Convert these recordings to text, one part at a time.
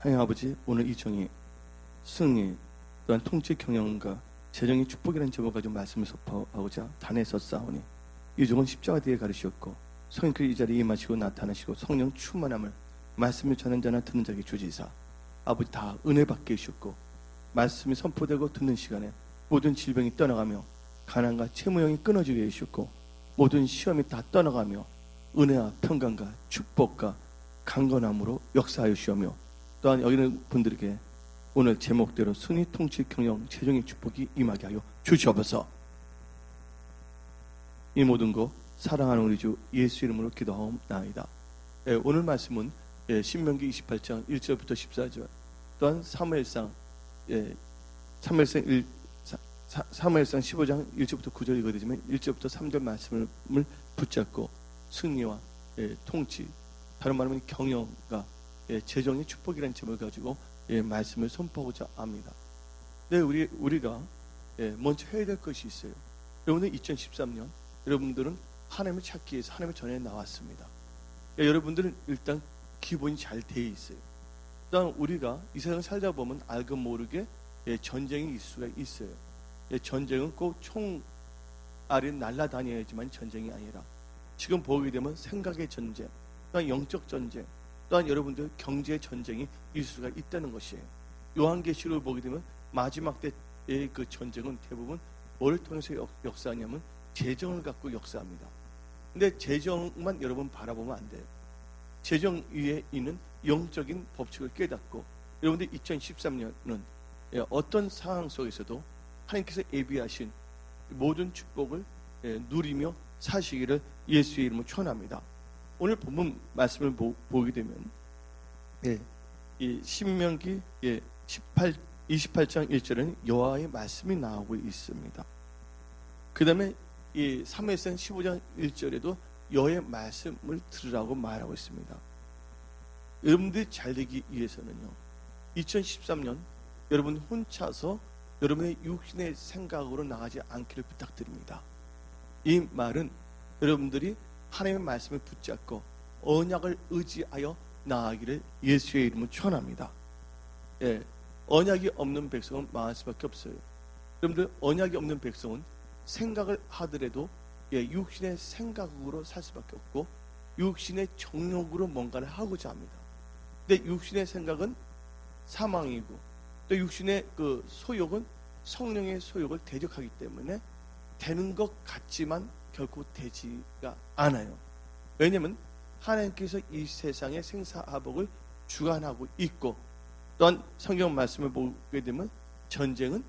하나님 아버지, 오늘 이 정의, 승리, 또한 통치 경영과 재정의 축복이라는 제목을 가지고 말씀을 선포하고자 단에 섰사오니 이 종은 십자가 뒤에 가르셨고 성령께서 이 자리에 임하시고 나타나시고 성령 충만함을 말씀을 전하는 자나 듣는 자에게 주지사 아버지 다 은혜 받게 해주셨고 말씀이 선포되고 듣는 시간에 모든 질병이 떠나가며 가난과 채무형이 끊어지게 해주셨고 모든 시험이 다 떠나가며 은혜와 평강과 축복과 강건함으로 역사하여 주시며 또한 여기 있는 분들에게 오늘 제목대로 승리, 통치, 경영, 재정의 축복이 임하게 하여 주시옵소서. 이 모든 것 사랑하는 우리 주 예수 이름으로 기도하옵나이다. 오늘 말씀은 신명기 28장 1절부터 14절 또한 사무엘상 15장 1절부터 9절 읽어야 되지만 1절부터 3절 말씀을 붙잡고 승리와 통치, 다른 말하면 경영과 재정의 축복이라는 제목을 가지고 말씀을 선포하고자 합니다. 네, 우리가 먼저 해야 될 것이 있어요. 여러분들 2013년 여러분들은 하나님을 찾기 위해서 하나님의 전에 나왔습니다. 여러분들은 일단 기본이 잘 돼 있어요. 일단 우리가 이 세상 살다 보면 알고 모르게 전쟁이 있을 수가 있어요. 전쟁은 꼭 총알이 날아다녀야지만 전쟁이 아니라 지금 보게 되면 생각의 전쟁, 또한 영적 전쟁, 또한 여러분들 경제 전쟁이 있을 수가 있다는 것이에요. 요한계시록을 보게 되면 마지막 때의 그 전쟁은 대부분 뭘 통해서 역사하냐면 재정을 갖고 역사합니다. 근데 재정만 여러분 바라보면 안 돼요. 재정 위에 있는 영적인 법칙을 깨닫고 여러분들 2013년은 어떤 상황 속에서도 하나님께서 예비하신 모든 축복을 누리며 사시기를 예수의 이름으로 축원합니다. 오늘 본문 말씀을 보게 되면 이 신명기 28장 1절에는 여호와의 말씀이 나오고 있습니다. 그 다음에 이 사무엘상 15장 1절에도 여호와의 말씀을 들으라고 말하고 있습니다. 여러분들이 잘되기 위해서는요 2013년 여러분 혼자서 여러분의 육신의 생각으로 나가지 않기를 부탁드립니다. 이 말은 여러분들이 하나님의 말씀을 붙잡고 언약을 의지하여 나아가기를 예수의 이름으로 축원합니다. 언약이 없는 백성은 망할 수밖에 없어요. 여러분들 언약이 없는 백성은 생각을 하더라도 육신의 생각으로 살 수밖에 없고 육신의 정욕으로 뭔가를 하고자 합니다. 근데 육신의 생각은 사망이고 또 육신의 그 소욕은 성령의 소욕을 대적하기 때문에 되는 것 같지만 결코 되지가 않아요. 왜냐하면 하나님께서 이 세상의 생사화복을 주관하고 있고 또한 성경 말씀을 보게 되면 전쟁은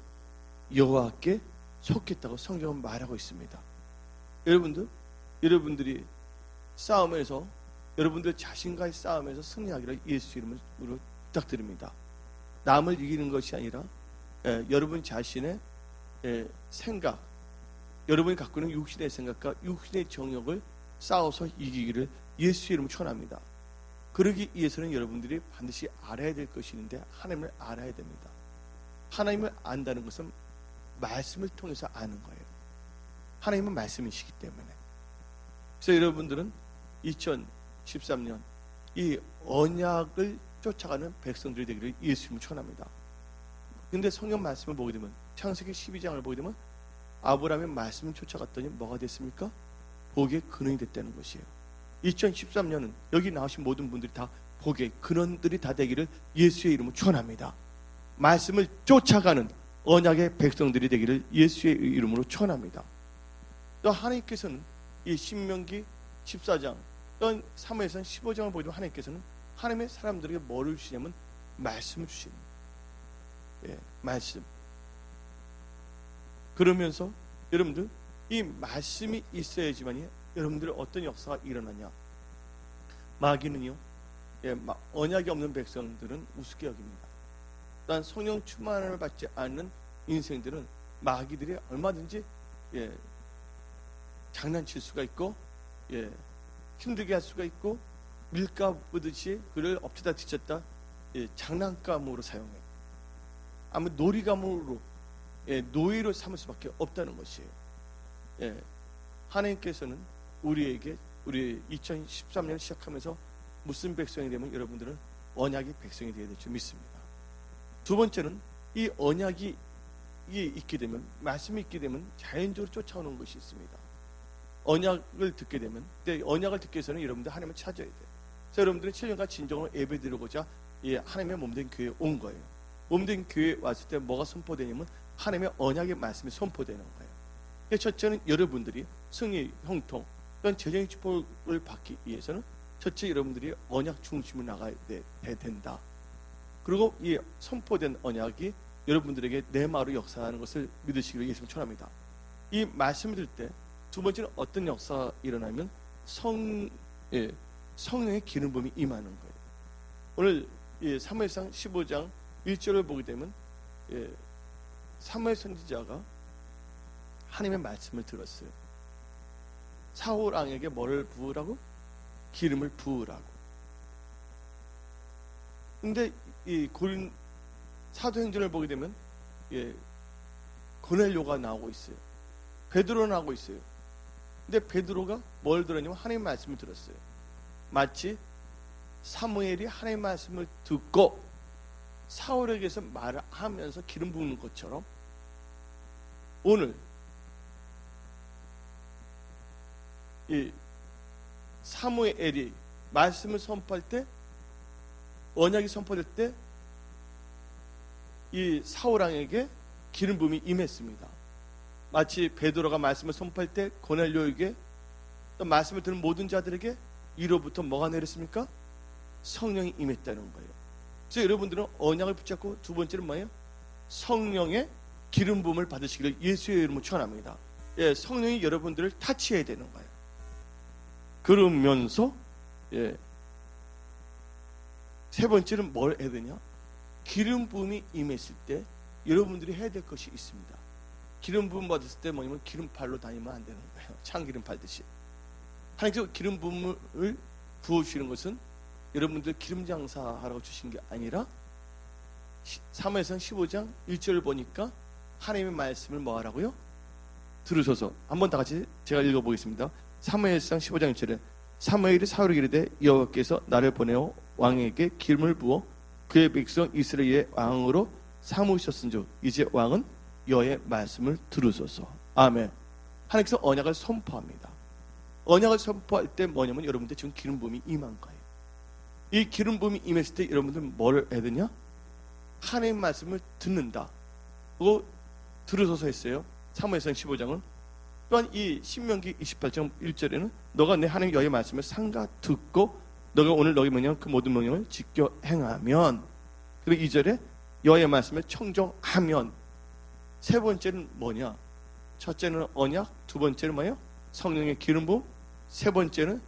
여호와께 속했다고 성경은 말하고 있습니다. 여러분들이 싸움에서 여러분들 자신과의 싸움에서 승리하기를 예수 이름으로 부탁드립니다. 남을 이기는 것이 아니라 여러분 자신의 생각, 여러분이 갖고 있는 육신의 생각과 육신의 정욕을 싸워서 이기기를 예수 이름으로 축원합니다. 그러기 위해서는 여러분들이 반드시 알아야 될 것이 있는데 하나님을 알아야 됩니다. 하나님을 안다는 것은 말씀을 통해서 아는 거예요. 하나님은 말씀이시기 때문에. 그래서 여러분들은 2013년 이 언약을 쫓아가는 백성들이 되기를 예수 이름으로 축원합니다. 근데 성경 말씀을 보게 되면 창세기 12장을 보게 되면 아브라함의 말씀을 쫓아갔더니 뭐가 됐습니까? 복의 근원이 됐다는 것이에요. 2013년은 여기 나오신 모든 분들이 다 복의 근원들이 다 되기를 예수의 이름으로 축원합니다. 말씀을 쫓아가는 언약의 백성들이 되기를 예수의 이름으로 축원합니다. 또 하나님께서는 이 신명기 14장 또 사무엘상 15장을 보게 되면 하나님께서는 하나님의 사람들에게 뭐를 주시냐면 말씀을 주시는 말씀. 그러면서 여러분들 이 말씀이 있어야지만이 여러분들 어떤 역사가 일어나냐. 마귀는요 언약이 없는 백성들은 우습게 여깁니다. 또한 성령 충만을 받지 않는 인생들은 마귀들이 얼마든지 장난칠 수가 있고 힘들게 할 수가 있고 밀가 부듯이 그를 엎치다 뒤쳤다 장난감으로 사용해. 아마 놀이감으로 노예로 삼을 수밖에 없다는 것이에요. 하나님께서는 우리에게 우리 2013년 시작하면서 무슨 백성이 되면 여러분들은 언약의 백성이 되어야 될 줄 믿습니다. 두 번째는 이 언약이 있게 되면, 말씀이 있게 되면 자연적으로 쫓아오는 것이 있습니다. 언약을 듣게 되면, 근데 언약을 듣기 위해서는 여러분들 하나님을 찾아야 돼요. 그래서 여러분들은 7년간 진정으로 예배드리고자 하나님의 몸된 교회에 온 거예요. 몸된 교회에 왔을 때 뭐가 선포되냐면 하나님의 언약의 말씀이 선포되는 거예요. 첫째는 여러분들이 승리, 형통, 또는 재정의 축복을 받기 위해서는 첫째 여러분들이 언약 중심으로 나가야 된다. 그리고 이 선포된 언약이 여러분들에게 내 마음으로 역사하는 것을 믿으시기를 예수님 축원합니다. 이 말씀을 들을 때 두 번째는 어떤 역사가 일어나면 성령의 기름 부음이 임하는 거예요. 오늘 사무엘상 15장 1절을 보게 되면 사무엘 선지자가 하나님의 말씀을 들었어요. 사울 왕에게 뭐를 부으라고? 기름을 부으라고. 근데 이 고린 사도행전을 보게 되면 고넬료가 나오고 있어요. 베드로가 나오고 있어요. 근데 베드로가 뭘 들었냐면 하나님의 말씀을 들었어요. 마치 사무엘이 하나님의 말씀을 듣고 사울에게서 말을 하면서 기름 부는 것처럼 오늘 이 사무엘이 말씀을 선포할 때, 언약이 선포될 때 이 사울 왕에게 기름 부음이 임했습니다. 마치 베드로가 말씀을 선포할 때 고넬료에게, 또 말씀을 듣는 모든 자들에게 이로부터 뭐가 내렸습니까? 성령이 임했다는 거예요. 그래서 여러분들은 언약을 붙잡고 두 번째는 뭐예요? 성령의 기름 부음을 받으시기를 예수의 이름으로 축원합니다. 성령이 여러분들을 타치해야 되는 거예요. 그러면서 세 번째는 뭘 해야 되냐? 기름 부음이 임했을 때 여러분들이 해야 될 것이 있습니다. 기름 부음 받았을 때 뭐냐면 기름팔로 다니면 안 되는 거예요. 참기름 팔듯이. 하나님께서 기름 부음을 부어주시는 것은 여러분들 기름 장사하라고 주신 게 아니라 사무엘상 15장 1절을 보니까 하나님의 말씀을 뭐 하라고요? 들으셔서. 한번 다 같이 제가 읽어보겠습니다. 사무엘상 15장 1절에 사무엘이 사울에게 이르되 여호와께서 나를 보내어 왕에게 기름을 부어 그의 백성 이스라엘의 왕으로 삼으셨은즉 이제 왕은 여호와의 말씀을 들으소서. 아멘. 하나님께서 언약을 선포합니다. 언약을 선포할 때 뭐냐면 여러분들 지금 기름 부음이 임한 거예요. 이 기름 부음이 임했을 때 여러분들 뭘 해야 되냐? 하나님의 말씀을 듣는다. 그거 들으소서 했어요. 사무엘상 15장은. 또한 이 신명기 28장 1절에는 너가 내 하나님 여호와의 말씀을 삼가 듣고 너가 오늘 너희 명령 그 모든 명령을 지켜 행하면, 그리고 2절에 여호와의 말씀을 청종하면. 세 번째는 뭐냐? 첫째는 언약, 두 번째는 뭐예요? 성령의 기름 부음, 세 번째는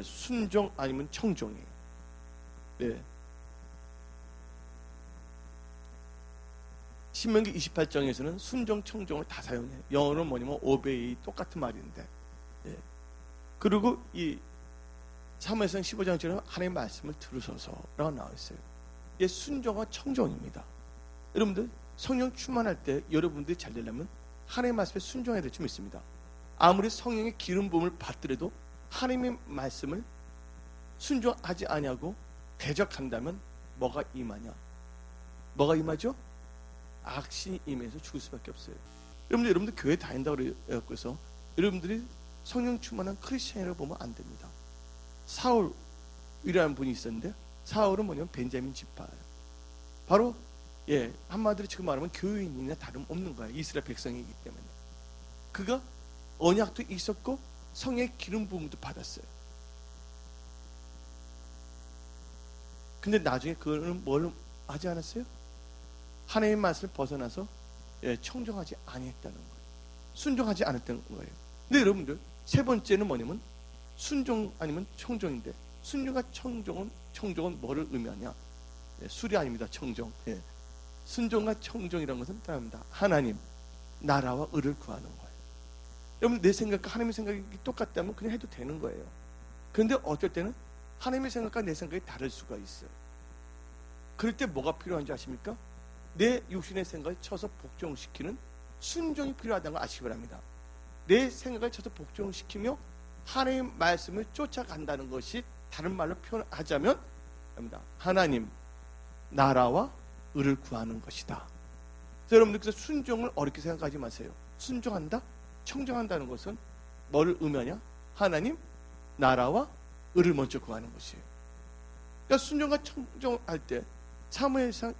순종 아니면 청종이에요. 신명기 28장에서는 순종, 청종을 다 사용해요. 영어로는 뭐냐면 obey, 똑같은 말인데. 그리고 이 사무엘상 15장처럼 하나님의 말씀을 들으소서라고 나와 있어요. 이게 순종과 청종입니다. 여러분들 성령 충만할 때 여러분들이 잘 되려면 하나님의 말씀에 순종해야 될 줄 믿습니다. 아무리 성령의 기름 부음을 받더라도 하나님의 말씀을 순종하지 아니하고 대적한다면 뭐가 임하냐? 뭐가 임하죠? 악신이 임해서 죽을 수밖에 없어요. 여러분들 교회 다닌다고 해서 여러분들이 성령 충만한 크리스천이라고 보면 안 됩니다. 사울이라는 분이 있었는데 사울은 뭐냐면 벤자민 지파예요. 바로 한마디로 지금 말하면 교인이나 다름없는 거예요. 이스라엘 백성이기 때문에. 그가 언약도 있었고 성의 기름 부음도 받았어요. 근데 나중에 그거는 뭘 하지 않았어요? 하나님의 말씀을 벗어나서 청종하지 아니했다는 거예요. 순종하지 않았다는 거예요. 근데 여러분들 세 번째는 뭐냐면 순종 아니면 청종인데, 순종과 청종은 뭐를 의미하냐? 술이 아닙니다. 청종. 순종과 청종이라는 것은 따릅니다. 하나님 나라와 의를 구하는 거예요. 여러분 내 생각과 하나님의 생각이 똑같다면 그냥 해도 되는 거예요. 그런데 어떨 때는 하나님의 생각과 내 생각이 다를 수가 있어요. 그럴 때 뭐가 필요한지 아십니까? 내 육신의 생각을 쳐서 복종시키는 순종이 필요하다는 걸 아시기 바랍니다. 내 생각을 쳐서 복종시키며 하나님의 말씀을 쫓아간다는 것이, 다른 말로 표현하자면 하나님 나라와 의를 구하는 것이다. 여러분들께서 순종을 어렵게 생각하지 마세요. 순종한다? 청정한다는 것은 뭐를 의미하냐? 하나님 나라와 의를 먼저 구하는 것이에요. 그러니까 순종과 청정할 때 사무엘상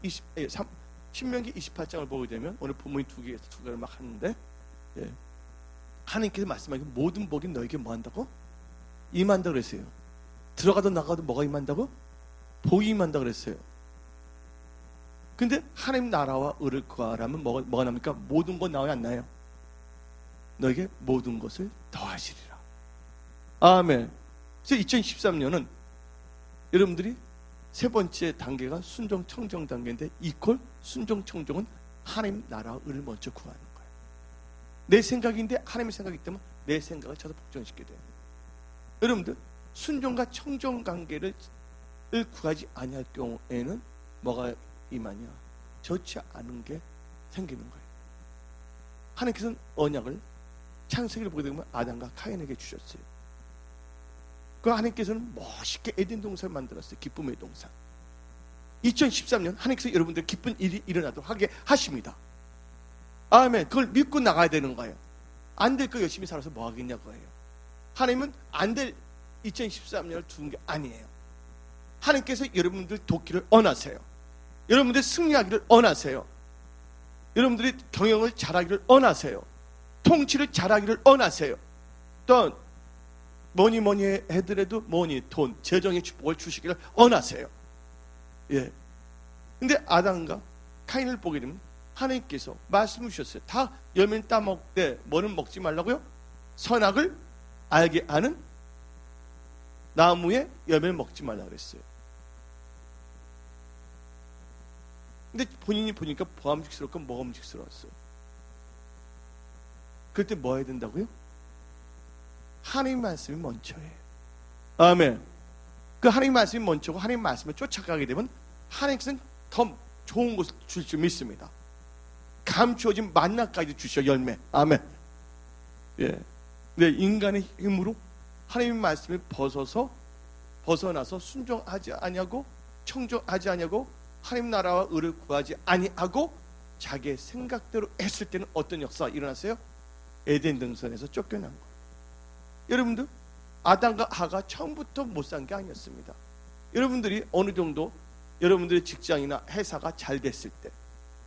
신명기 28장을 보게 되면 오늘 본문이 두 개를 막 하는데, 하나님께서 말씀하시고 모든 복이 너에게 뭐 한다고? 임한다 그랬어요. 들어가도 나가도 뭐가 임한다고? 복이 임한다 그랬어요. 근데 하나님 나라와 의를 구하라면 뭐가 납니까? 모든 것 나와야 안 나요? 너에게 모든 것을 더하시리라. 아멘. 그래서 2013년은 여러분들이 세 번째 단계가 순종 청정 단계인데, 이퀄 순종 청정은 하나님 나라와 의를 먼저 구하는 거예요. 내 생각인데 하나님의 생각이기 때문에 내 생각을 저도 복종시키게 돼요. 여러분들 순종과 청정 관계를 구하지 아니할 경우에는 뭐가 임하냐? 좋지 않은 게 생기는 거예요. 하나님께서는 언약을 창세기를 보게 되면 아담과 카인에게 주셨어요. 그 하나님께서는 멋있게 에덴 동산을 만들었어요. 기쁨의 동산. 2013년 하나님께서 여러분들 기쁜 일이 일어나도록 하게 하십니다. 아멘. 그걸 믿고 나가야 되는 거예요. 안 될 거 열심히 살아서 뭐 하겠냐고요. 하나님은 안 될 2013년을 두는 게 아니에요. 하나님께서 여러분들 돕기를 원하세요. 여러분들 승리하기를 원하세요. 여러분들이 경영을 잘하기를 원하세요. 통치를 잘하기를 원하세요. 또 뭐니 해더라도 돈, 재정의 축복을 주시기를 원하세요. 예. 근데 아담과 카인을 보게 되면 하나님께서 말씀을 주셨어요. 다 열매는 따먹되 뭐는 먹지 말라고요? 선악을 알게 하는 나무의 열매를 먹지 말라고 그랬어요. 근데 본인이 보니까 보암직스럽고 먹음직스러웠어요. 그럴 때 뭐 해야 된다고요? 하나님 말씀이 먼저예요. 아멘. 그 하나님 말씀이 먼저고 하나님 말씀을 쫓아가게 되면 하나님께서는 더 좋은 것을 줄 줄 믿습니다. 감추어진 만나까지 주셔 열매. 아멘. 예. 근데 인간의 힘으로 하나님의 말씀을 벗어나서 순종하지 아니하고 청정하지 아니하고 하나님 나라와 의를 구하지 아니하고 자기의 생각대로 했을 때는 어떤 역사가 일어났어요? 에덴 동산에서 쫓겨난 거예요. 여러분들 아담과 하가 처음부터 못 산 게 아니었습니다. 여러분들이 어느 정도 여러분들의 직장이나 회사가 잘 됐을 때,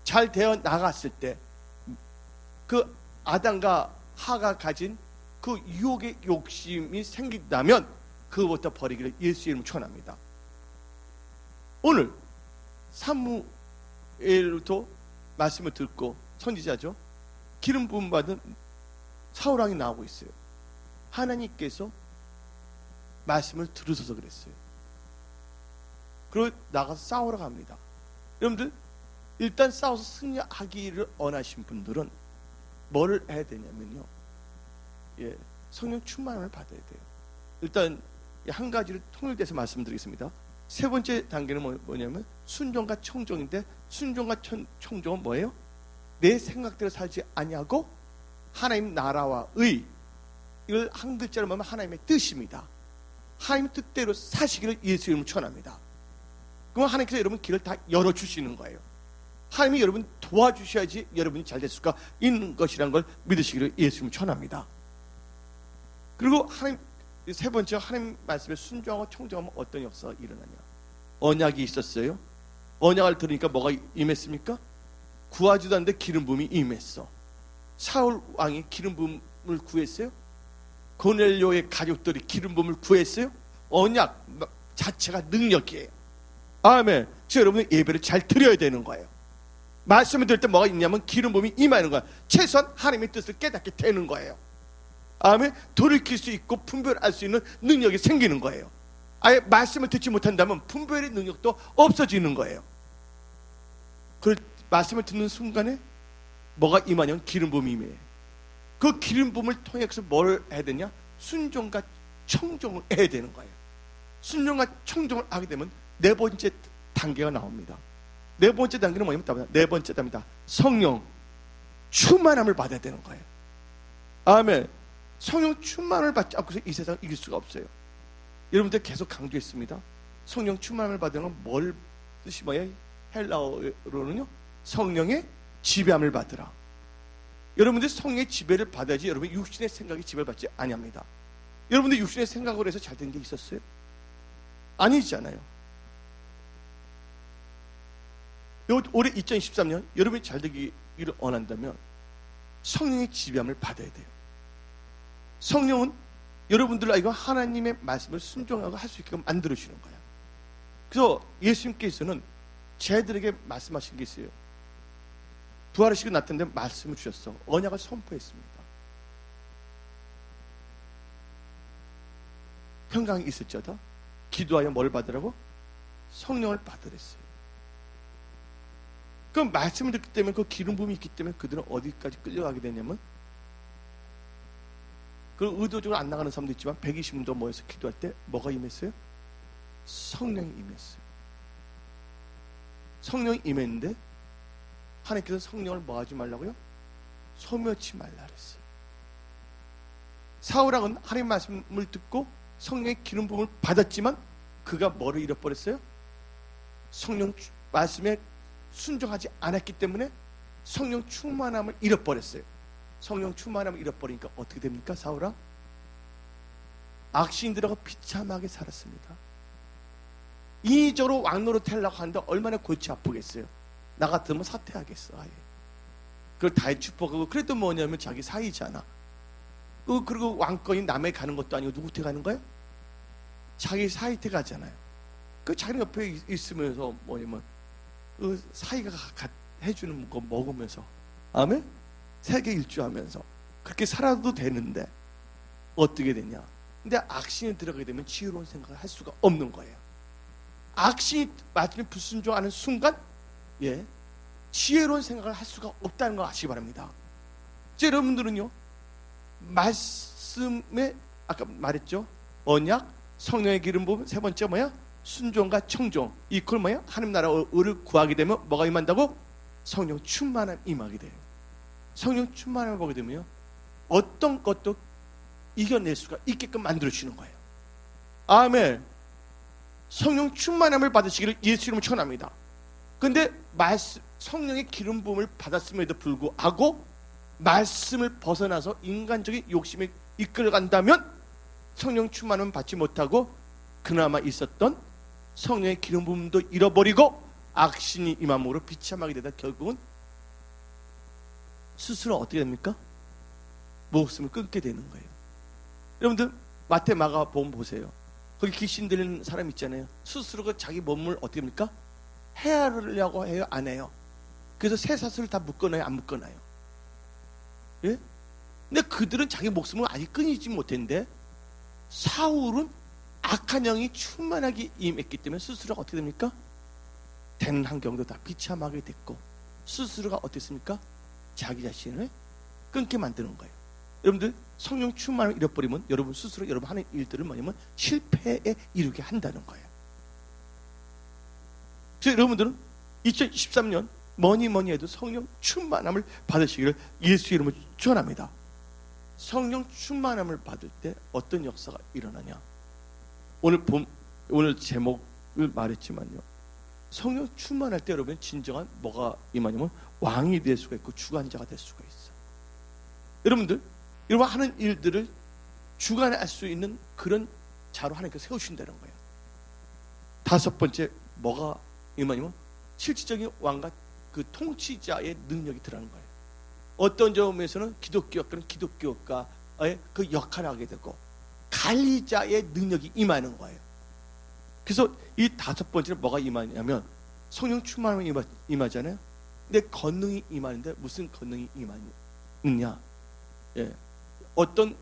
잘 되어 나갔을 때, 그 아담과 하가 가진 그 유혹의 욕심이 생긴다면 그것부터 버리기를 예수 이름으로 축원합니다. 오늘 사무엘부터 말씀을 듣고 선지자죠. 기름 부음 받은 사울 왕이 나오고 있어요. 하나님께서 말씀을 들으셔서 그랬어요. 그리고 나가서 싸우러 갑니다. 여러분들 일단 싸워서 승리하기를 원하신 분들은 뭐를 해야 되냐면요, 성령 충만함을 받아야 돼요. 일단 한 가지를 통일돼서 말씀드리겠습니다. 세 번째 단계는 뭐냐면 순종과 청정인데, 순종과 청정은 뭐예요? 내 생각대로 살지 아니하고 하나님 나라와 의, 이걸 한 글자로 보면 하나님의 뜻입니다. 하나님의 뜻대로 사시기를 예수 이름으로 축원합니다. 그럼 하나님께서 여러분 길을 다 열어주시는 거예요. 하나님이 여러분 도와주셔야지 여러분이 잘 될 수가 있는 것이라는 걸 믿으시기를 예수 이름으로 축원합니다. 그리고 하나님 세 번째, 하나님 말씀에 순종하고 청정하면 어떤 역사가 일어나냐? 언약이 있었어요. 언약을 들으니까 뭐가 임했습니까? 구하지도 않는데 기름 부음이 임했어. 사울 왕이 기름 부음을 구했어요. 고넬료의 가족들이 기름 부음을 구했어요. 언약 자체가 능력이에요. 아멘. 그래서 여러분이 예배를 잘 드려야 되는 거예요. 말씀을 들을 때 뭐가 있냐면 기름 부음이 임하는 거야. 최소한 하나님의 뜻을 깨닫게 되는 거예요. 아멘. 돌이킬 수 있고 분별할 수 있는 능력이 생기는 거예요. 아예 말씀을 듣지 못한다면 분별의 능력도 없어지는 거예요. 그 말씀을 듣는 순간에 뭐가 임하냐면 기름 부음이 임해요. 그 기름 부음을 통해서 뭘 해야 되냐? 순종과 청종을 해야 되는 거예요. 순종과 청종을 하게 되면 네 번째 단계가 나옵니다. 네 번째 단계는 뭐냐면 네 번째 단계입니다. 성령 충만함을 받아야 되는 거예요. 아멘. 성령 충만을 받지 않고서 이 세상을 이길 수가 없어요. 여러분들 계속 강조했습니다. 성령 충만함을 받는 건 뭘 뜻이 뭐예요? 헬라어로는요, 성령의 지배함을 받으라. 여러분들 성령의 지배를 받아야지 여러분 육신의 생각이 지배를 받지 아니합니다. 여러분들 육신의 생각으로 해서 잘 된 게 있었어요? 아니잖아요. 올해 2023년 여러분이 잘 되기를 원한다면 성령의 지배함을 받아야 돼요. 성령은 여러분들 알고 하나님의 말씀을 순종하고 할 수 있게끔 만들어주는 거예요. 그래서 예수님께서는 제들에게 말씀하신 게 있어요. 부활하시고 나타났는데 말씀을 주셨어. 언약을 선포했습니다. 평강이 있을지어다 기도하여 뭘 받으라고? 성령을 받으랬어요. 그 말씀을 듣기 때문에, 그 기름 부음이 있기 때문에 그들은 어디까지 끌려가게 되냐면, 그 의도적으로 안 나가는 사람도 있지만 120명 더 모여서 기도할 때 뭐가 임했어요? 성령이 임했어요. 성령이 임했는데 하나님께서 성령을 뭐 하지 말라고요? 소멸치 말라 그랬어요. 사울왕은 하나님 말씀을 듣고 성령의 기름 부음을 받았지만 그가 뭐를 잃어버렸어요? 성령 말씀에 순종하지 않았기 때문에 성령 충만함을 잃어버렸어요. 성령 충만함을 잃어버리니까 어떻게 됩니까? 사울왕 악신들하고 비참하게 살았습니다. 인위적으로 왕노릇 하려고 하는데 얼마나 골치 아프겠어요. 나 같으면 사퇴하겠어. 아예. 그걸 다 축복하고, 그래도 뭐냐면 자기 사이잖아. 그리고 왕권이 남에 가는 것도 아니고 누구한테 가는 거예요? 자기 사이한테 가잖아요. 그 자기 옆에 있으면서 뭐냐면 그 사이가 해주는 거 먹으면서, 아멘? 세계 일주하면서 그렇게 살아도 되는데 어떻게 되냐? 근데 악신이 들어가게 되면 지혜로운 생각을 할 수가 없는 거예요. 악신이 말씀에 불순종하는 순간, 예, 지혜로운 생각을 할 수가 없다는 거 아시기 바랍니다. 여러분들은요, 말씀에 아까 말했죠, 언약, 성령의 기름 부음, 세 번째 뭐야? 순종과 청종. 이걸 뭐야? 하나님 나라를 구하게 되면 뭐가 임한다고? 성령 충만함 임하게 돼요. 성령 충만함을 보게 되면요, 어떤 것도 이겨낼 수가 있게끔 만들어주시는 거예요. 아멘. 성령 충만함을 받으시기를 예수 이름으로 축원합니다. 근데 성령의 기름 부음을 받았음에도 불구하고 말씀을 벗어나서 인간적인 욕심에 이끌어간다면 성령 충만함을 받지 못하고 그나마 있었던 성령의 기름 부음도 잃어버리고 악신이 임함으로 비참하게 되다 결국은 스스로 어떻게 됩니까? 목숨을 끊게 되는 거예요. 여러분들 마태 마가복음 보세요. 거기 귀신 들리는 사람 있잖아요. 스스로가 자기 몸을 어떻게 합니까? 해하려고 해요? 안 해요? 그래서 쇠사슬을 다 묶어놔요? 안 묶어놔요? 예? 근데 그들은 자기 목숨을 아직 끊이지 못했는데 사울은 악한 영이 충만하게 임했기 때문에 스스로가 어떻게 됩니까? 되는 환경도 다 비참하게 됐고 스스로가 어땠습니까? 자기 자신을 끊게 만드는 거예요. 여러분들 성령 충만을 잃어버리면 여러분 스스로 여러분 하는 일들을 뭐냐면 실패에 이르게 한다는 거예요. 그래서 여러분들은 2023년 뭐니 해도 성령 충만함을 받으시기를 예수 이름으로 축원합니다. 성령 충만함을 받을 때 어떤 역사가 일어나냐? 오늘 제목을 말했지만요, 성령 충만할 때 여러분 진정한 뭐가 임하냐면 왕이 될 수가 있고 주관자가 될 수가 있어요. 여러분들 여러분 하는 일들을 주관할 수 있는 그런 자로 하나님께서 세우신다는 거예요. 다섯 번째 뭐가 임하냐면 실질적인 왕과 그 통치자의 능력이 들어가는 거예요. 어떤 점에서는 기독교학과는 기독교학과의 그 역할을 하게 되고 관리자의 능력이 임하는 거예요. 그래서 이 다섯 번째는 뭐가 임하냐면 성령 충만함이 임하잖아요. 근데 권능이 임하는데 무슨 권능이 임하느냐? 예, 어떤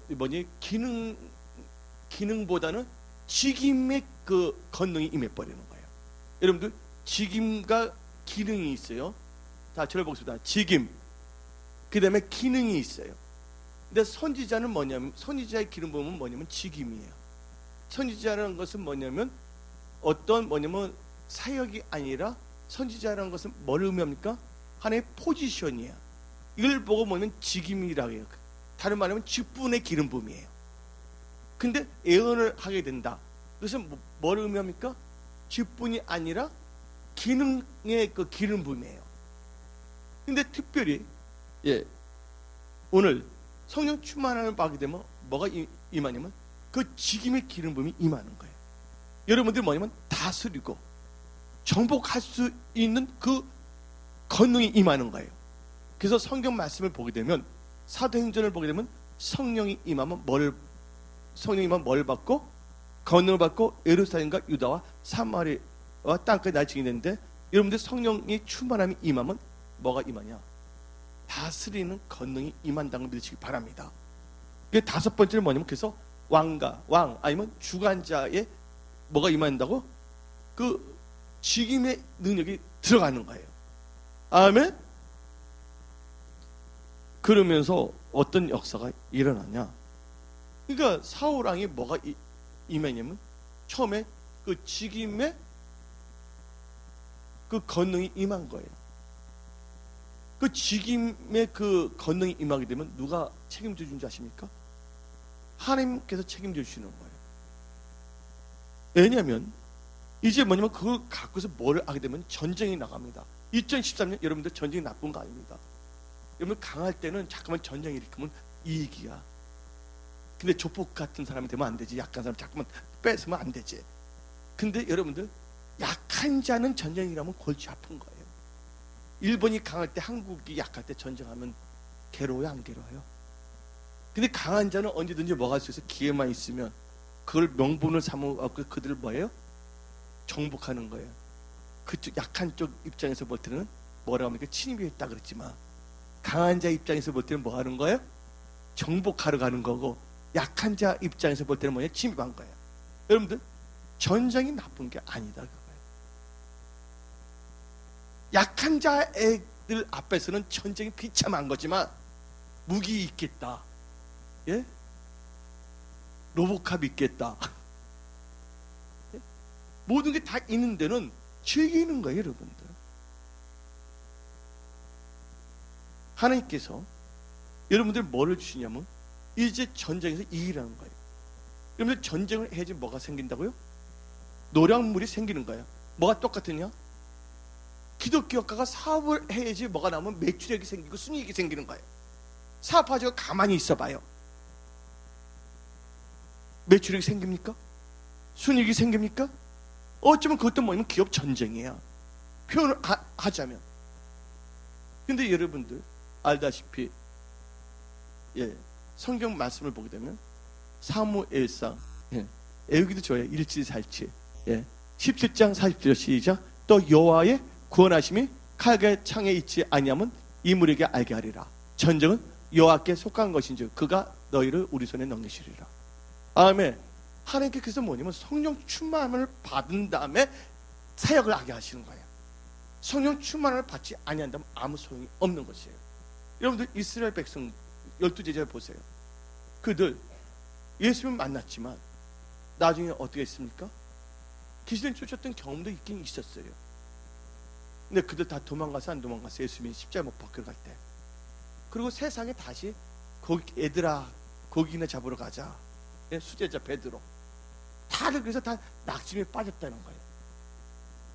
기능보다는 직임의 그 권능이 임해버리는 거예요. 여러분들 직임과 기능이 있어요. 다 저를 보겠습니다. 직임, 그 다음에 기능이 있어요. 근데 선지자는 뭐냐면, 선지자의 기름 부음은 뭐냐면 직임이에요. 선지자라는 것은 뭐냐면 사역이 아니라 선지자라는 것은 뭘 의미합니까? 하나의 포지션이에요. 이걸 보고 뭐냐면 직임이라고 해요. 다른 말하면 직분의 기름 부음이에요. 근데 예언을 하게 된다. 그것은 뭘 의미합니까? 직분이 아니라 기능의 그 기름 부음이에요. 근데 특별히 오늘 성령 충만함을 받게 되면 뭐가 임하냐면 그 직임의 기름 부음이 임하는 거예요. 여러분들이 뭐냐면 다스리고 정복할 수 있는 그 권능이 임하는 거예요. 그래서 성경 말씀을 보게 되면 사도행전을 보게 되면 성령이 임하면 뭘 받고 권능을 받고 예루살렘과 유다와 사마리아와 땅까지 날 증인했는데, 여러분들 성령이 충만함이 임하면 뭐가 임하냐? 다스리는 권능이 임한다는 걸 믿으시기 바랍니다. 그게 다섯 번째는 뭐냐면, 그래서 왕 아니면 주관자의 뭐가 임한다고? 그 직임의 능력이 들어가는 거예요. 아멘. 그러면서 어떤 역사가 일어나냐? 그러니까 사울 왕이 뭐가 임했냐면 처음에 그 직임의 그 권능이 임한 거예요. 그 직임의 그 권능이 임하게 되면 누가 책임져 주는지 아십니까? 하나님께서 책임져 주시는 거예요. 왜냐하면 이제 뭐냐면 그걸 갖고서 뭘 하게 되면 전쟁이 나갑니다. 2013년 여러분들 전쟁이 나쁜 거 아닙니다. 여러분 강할 때는 잠깐만 전쟁이 일으키면 이익이야. 근데 조폭 같은 사람이 되면 안 되지. 약한 사람 잠깐만 뺏으면 안 되지. 근데 여러분들 약한 자는 전쟁이라면 골치 아픈 거예요. 일본이 강할 때 한국이 약할 때 전쟁하면 괴로워요, 안 괴로워요? 근데 강한 자는 언제든지 뭐 할 수 있어. 기회만 있으면 그걸 명분을 삼고 그들을 뭐예요? 정복하는 거예요. 그쪽 약한 쪽 입장에서 볼 때는 뭐라고 합니까? 침입했다 그랬지만 강한 자 입장에서 볼 때는 뭐 하는 거예요? 정복하러 가는 거고, 약한 자 입장에서 볼 때는 뭐냐? 침입한 거예요. 여러분들 전쟁이 나쁜 게 아니다 그거예요. 약한 자애들 앞에서는 전쟁이 비참한 거지만 무기 있겠다, 예? 로봇캅 있겠다, 예? 모든 게 다 있는 데는 즐기는 거예요. 여러분들 하나님께서 여러분들 뭐를 주시냐면 이제 전쟁에서 이기라는 거예요. 여러분들 전쟁을 해야지 뭐가 생긴다고요? 노량물이 생기는 거예요. 뭐가 똑같으냐? 기독교 국가가 사업을 해야지 뭐가 나오면 매출액이 생기고 순이익이 생기는 거예요. 사업하지고 가만히 있어봐요. 매출액이 생깁니까? 순이익이 생깁니까? 어쩌면 그것도 뭐냐면 기업 전쟁이에요. 표현을 하자면. 근데 여러분들 알다시피 성경 말씀을 보게 되면 사무엘상, 애우기도 좋아요. 일치살치. 17장 40절 시작. 또 여호와의 구원하심이 칼과 창에 있지 아니하면 이물에게 알게 하리라. 전쟁은 여호와께 속한 것인지 그가 너희를 우리 손에 넘기시리라. 아멘. 하나님께서 뭐냐면 성령 충만함을 받은 다음에 사역을 하게 하시는 거예요. 성령 충만함을 받지 아니한다면 아무 소용이 없는 것이에요. 여러분들 이스라엘 백성 12제자 보세요. 그들 예수님 만났지만 나중에 어떻게 했습니까? 귀신 쫓았던 경험도 있긴 있었어요. 근데 그들 다 도망가서 안 도망가서 예수님이 십자가 못 박혀 갈 때. 그리고 세상에 다시 얘들아 고기나 잡으러 가자. 수제자 베드로 다들 그래서 다 낙심에 빠졌다는 거예요.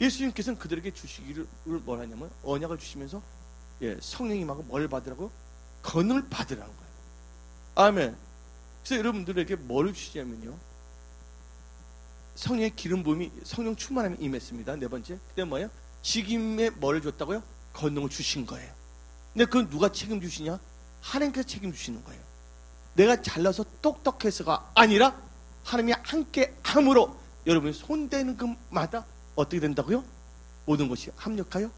예수님께서는 그들에게 주시기를 뭘 하냐면 언약을 주시면서 성령님하고 뭘 받으라고? 권능을 받으라는 거예요. 아멘. 그래서 여러분들에게 뭘 주시냐면요, 성령의 기름 부음이, 성령 충만함이 임했습니다. 네 번째, 그다음 뭐예요? 직임에 뭘 줬다고요? 권능을 주신 거예요. 근데 그건 누가 책임주시냐? 하나님께서 책임주시는 거예요. 내가 잘나서 똑똑해서가 아니라 하나님이 함께 함으로 여러분이 손대는 것마다 어떻게 된다고요? 모든 것이 합력하여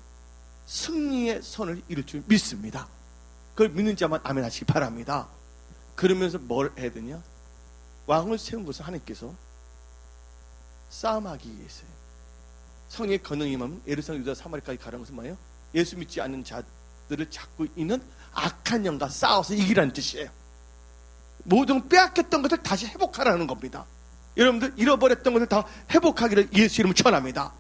승리의 선을 이룰 줄 믿습니다. 그걸 믿는 자만 아멘 하시기 바랍니다. 그러면서 뭘 해야 되냐? 왕을 세운 것은 하나님께서 싸움하기 위해서요. 성령의 권능이 임하면 예루살렘, 유다, 사마리아까지 가라는 것은 뭐예요? 예수 믿지 않는 자들을 잡고 있는 악한 영과 싸워서 이기라는 뜻이에요. 모든 빼앗겼던 것을 다시 회복하라는 겁니다. 여러분들 잃어버렸던 것을 다 회복하기를 예수 이름으로 축원합니다.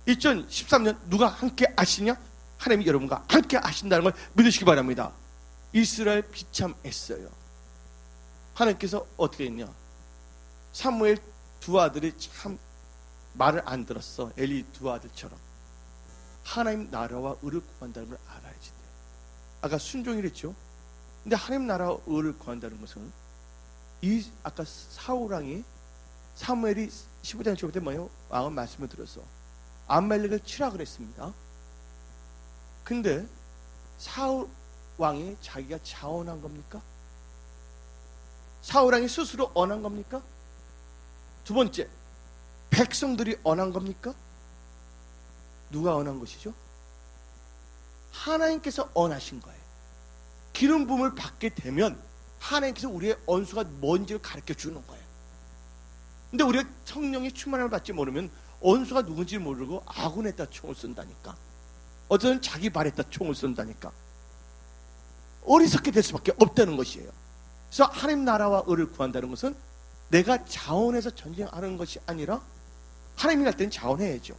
2013년 누가 함께 하시냐? 하나님이 여러분과 함께 하신다는 걸 믿으시기 바랍니다. 이스라엘 비참했어요. 하나님께서 어떻게 했냐? 사무엘 두 아들이 참 말을 안 들었어. 엘리 두 아들처럼. 하나님 나라와 의를 구한다는 걸 알아야지 돼. 아까 순종이랬죠. 근데 하나님 나라와 의를 구한다는 것은 이 아까 사울왕이 사무엘이 15장 15때 뭐예요? 왕은 말씀을 들어서 아말렉을 치라 그랬습니다. 근데 사울 왕이 자기가 자원한 겁니까? 사울 왕이 스스로 언한 겁니까? 두 번째, 백성들이 언한 겁니까? 누가 언한 것이죠? 하나님께서 언하신 거예요. 기름 부음을 받게 되면 하나님께서 우리의 언수가 뭔지를 가르쳐 주는 거예요. 근데 우리가 성령의 충만함을 받지 모르면 언수가 누군지 모르고 아군에다 총을 쏜다니까. 어떤 자기 발에다 총을 쏜다니까. 어리석게 될 수밖에 없다는 것이에요. 그래서 하나님 나라와 의를 구한다는 것은 내가 자원해서 전쟁하는 것이 아니라 하나님이 할 때는 자원해야죠.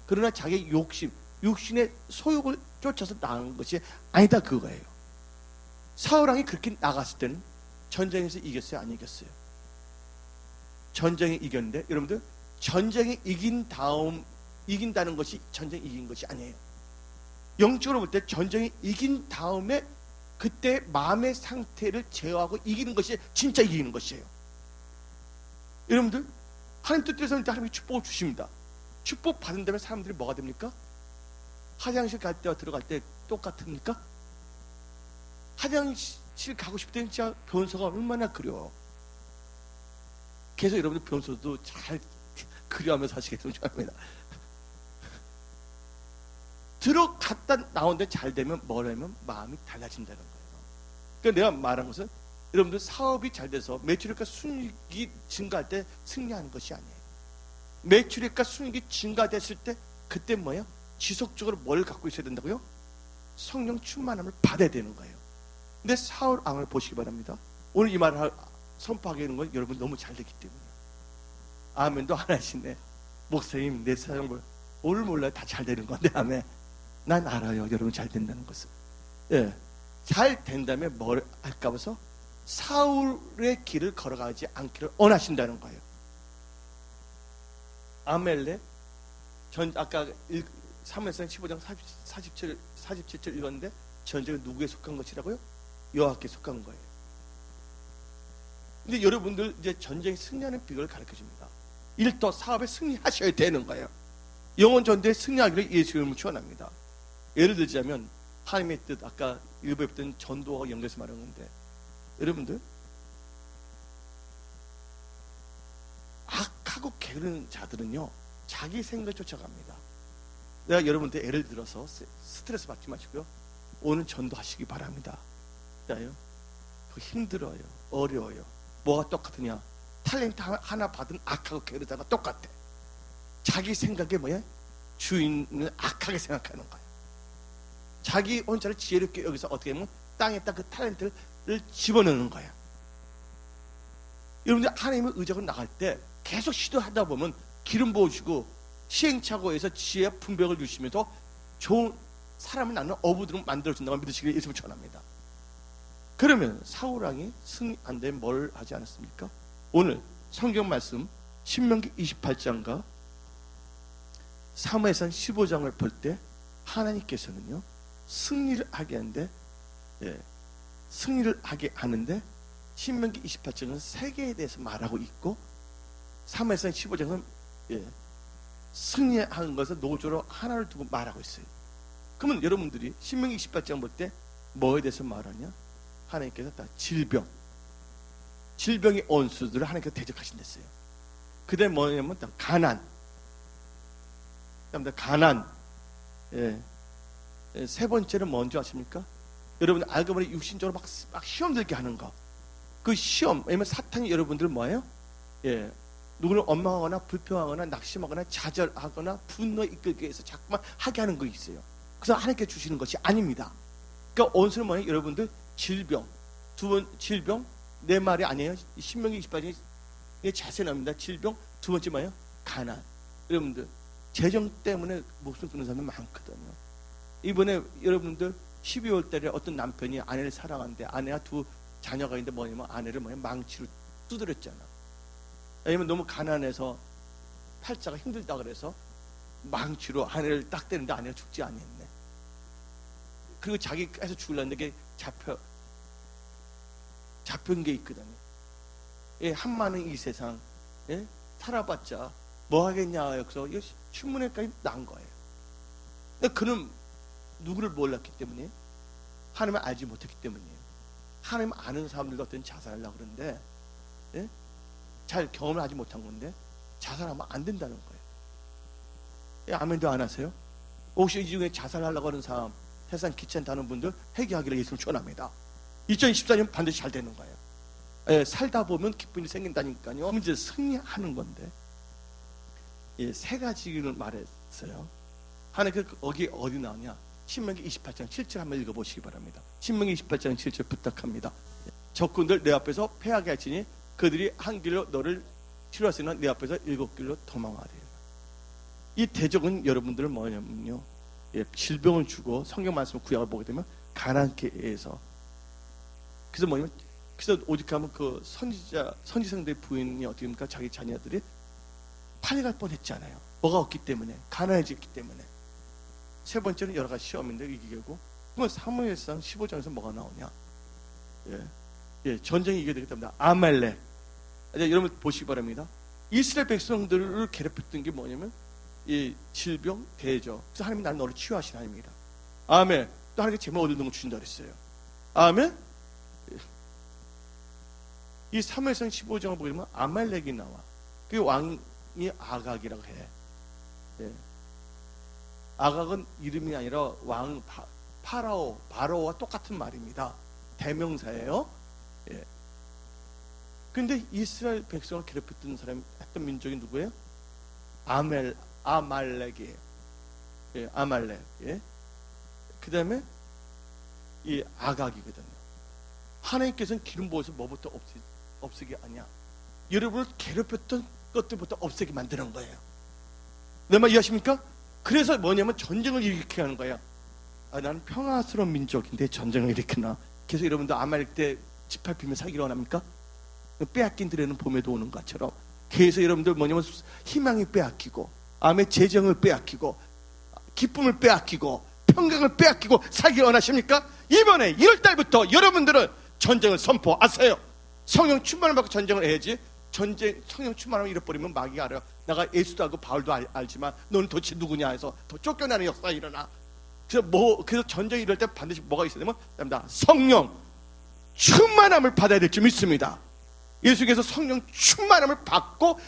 그러나 자기 욕심, 육신의 소욕을 쫓아서 나가는 것이 아니다 그거예요. 사울왕이 그렇게 나갔을 때는 전쟁에서 이겼어요? 안 이겼어요? 전쟁에 이겼는데 여러분들 전쟁에 이긴다는 것이 전쟁에 이긴 것이 아니에요. 영적으로 볼 때 전쟁에 이긴 다음에 그때 마음의 상태를 제어하고 이기는 것이 진짜 이기는 것이에요. 여러분들 하나님 뜻대로 하나님이 축복을 주십니다. 축복 받은 다음에 사람들이 뭐가 됩니까? 화장실 갈 때와 들어갈 때 똑같습니까? 화장실 가고 싶을 때는 진짜 변소가 얼마나 그려워. 계속 여러분들 변소도 잘 그려하면서 하시겠으면 좋겠습니다. 들어갔다 나오는데 잘 되면 뭐라면 마음이 달라진다는 거예요. 그러니까 내가 말한 것은 여러분들 사업이 잘 돼서 매출액과 순이익이 증가할 때 승리하는 것이 아니에요. 매출액과 순이익이 증가됐을 때 그때 뭐예요? 지속적으로 뭘 갖고 있어야 된다고요? 성령 충만함을 받아야 되는 거예요. 근데 사울 왕을 보시기 바랍니다. 오늘 이 말을 선포하게 되는 건 여러분 너무 잘 됐기 때문이에요. 아멘도 안 하시네. 목사님 내 사정 오늘 몰라요. 다 잘 되는 건데 아멘. 난 알아요. 여러분 잘 된다는 것을. 예, 잘 된다면 뭘 할까 봐서 사울의 길을 걸어가지 않기를 원하신다는 거예요. 아멜렉 아까 사무엘상 15장 47절 읽었는데 전쟁은 누구에 속한 것이라고요? 여호와께 속한 거예요. 근데 여러분들 이제 전쟁 승리하는 비결을 가르쳐 줍니다. 일도 사업에 승리하셔야 되는 거예요. 영혼 전도에 승리하기를 예수 이름으로 축원합니다. 예를 들자면 하나님의 뜻 아까 일부했던 전도와 연결해서 말한 건데 여러분들 악하고 게으른 자들은요 자기 생각을 쫓아갑니다. 내가 여러분한테 예를 들어서 스트레스 받지 마시고요 오늘 전도하시기 바랍니다. 그거 힘들어요. 어려워요. 뭐가 똑같으냐? 탤런트 하나 받은 악하고 게으르다가 똑같아. 자기 생각에 뭐야? 주인을 악하게 생각하는 거야. 자기 혼자를 지혜롭게 여기서 어떻게 하면 땅에다 그 탤런트를 집어넣는 거야. 여러분들 하나님의 의적을 나갈 때 계속 시도하다 보면 기름 부어주고 시행착오에서 지혜와 분별을 주시면서 좋은 사람을 낳는 어부들을 만들어준다고 믿으시기를 예수를 전합니다. 그러면 사울왕이 승리 안 되면 뭘 하지 않았습니까? 오늘 성경 말씀 신명기 28장과 사무엘상 15장을 볼 때 하나님께서는요 승리를 하게 하는데 승리를 하게 하는데 신명기 28장은 세계에 대해서 말하고 있고 사무엘상 15장은 승리하는 것을 노조로 하나를 두고 말하고 있어요. 그러면 여러분들이 신명기 28장 볼 때 뭐에 대해서 말하냐? 하나님께서 다 질병의 원수들을 하나님께서 대적하신댔어요. 그 다음에 뭐냐면 가난, 가난. 세 번째는 뭔지 아십니까? 여러분 알고 보니 육신적으로 막 시험 들게 하는 거. 그 시험, 왜냐면 사탄이 여러분들 뭐예요? 누구를 원망하거나 불평하거나 낙심하거나 좌절하거나 분노에 이끌기 위해서 자꾸만 하게 하는 거 있어요. 그래서 하나님께 주시는 것이 아닙니다. 그러니까 원수는 뭐예요? 여러분들 질병, 질병 내 말이 아니에요. 신명기 28장에 자세히 나옵니다. 질병, 두 번째 뭐예요? 가난. 여러분들 재정 때문에 목숨 끊는 사람이 많거든요. 이번에 여러분들 12월 달에 어떤 남편이 아내를 사랑하는데 아내와 두 자녀가 있는데 뭐냐면 아내를 망치로 두드렸잖아. 왜냐면 너무 가난해서 팔자가 힘들다 그래서 망치로 아내를 딱 때리는데 아내가 죽지 않았네. 그리고 자기께서 죽으려는데 그게 잡힌 게 있거든요. 예, 한마는 이 세상, 예? 살아봤자 뭐 하겠냐 여기서 신문에까지 난 거예요. 근데 그는 누구를 몰랐기 때문에, 하나님을 알지 못했기 때문이에요. 하나님 아는 사람들도 어떤 자살하려고 그러는데, 예? 잘 경험을 하지 못한 건데 자살하면 안 된다는 거예요. 예, 아멘도 안 하세요? 혹시 이 중에 자살하려고 하는 사람, 세상 귀찮다는 분들 회개하기를 예수님 축원합니다. 2014년 반드시 잘 되는 거예요. 예, 살다 보면 기쁨이 생긴다니까요. 문제 승리하는 건데, 예, 세 가지를 말했어요. 하나님 거기 어디 나오냐? 신명기 28장 7절 한번 읽어보시기 바랍니다. 신명기 28장 7절 부탁합니다. 적군들 내 앞에서 패하게 하시니 그들이 한 길로 너를 치루하시나 내 앞에서 7길로 도망하리라. 이 대적은 여러분들은 뭐냐면요, 예, 질병을 주고 성경 말씀 구약을 보게 되면 가난케 해서, 그래서 뭐냐면, 그래서 오직하면 그 선지생들의 부인이 어떻게 됩니까? 자기 자녀들이 팔려갈 뻔했잖아요. 뭐가 없기 때문에, 가난해졌기 때문에. 세 번째는 여러 가지 시험인데 이기고, 그러면 사무엘상 15장에서 뭐가 나오냐? 예, 전쟁이 이겨야 되겠답니다. 아말렉. 여러분 보시기 바랍니다. 이스라엘 백성들을 괴롭혔던 게 뭐냐면 이 질병, 대적. 그래서 하나님이 나는 너를 치유하신 하나님이다. 아멘. 또 하나님께 제목 얻는 걸 주신다 그랬어요. 아멘. 이 사무엘상 15장을 보게 되면 아말렉이 나와. 그 왕이 아각이라고 해. 예. 아각은 이름이 아니라 왕 바로와 똑같은 말입니다. 대명사예요. 예. 근데 이스라엘 백성을 괴롭혔던 사람이 했던 민족이 누구예요? 아말렉이에요. 예, 아말렉. 예. 그 다음에 이 아각이거든요. 하나님께서는 기름 부어서 뭐부터 없애게 하냐? 여러분을 괴롭혔던 것들부터 없애게 만드는 거예요. 내 말 이해하십니까? 그래서 뭐냐면 전쟁을 일으키게 하는 거예요. 나는 평화스러운 민족인데 전쟁을 일으키나? 그래서 여러분도 아말렉 때 짓밟히면 살기를 원합니까? 빼앗긴 들에는 봄에도 오는 것처럼. 그래서 여러분들 뭐냐면 희망이 빼앗기고, 암의 재정을 빼앗기고, 기쁨을 빼앗기고, 평강을 빼앗기고 살기 원하십니까? 이번에 1월달부터 여러분들은 전쟁을 선포하세요. 성령 충만을 받고 전쟁을 해야지. 성령 충만을 잃어버리면 마귀가 알아요. 내가 예수도 알고 바울도 알지만 너는 도대체 누구냐 해서 더 쫓겨나는 역사가 일어나. 그래서 전쟁이 이럴 때 반드시 뭐가 있어야 되면 성령 충만함을 받아야 될 줄 믿습니다. 예수께서 성령 충만함을 받고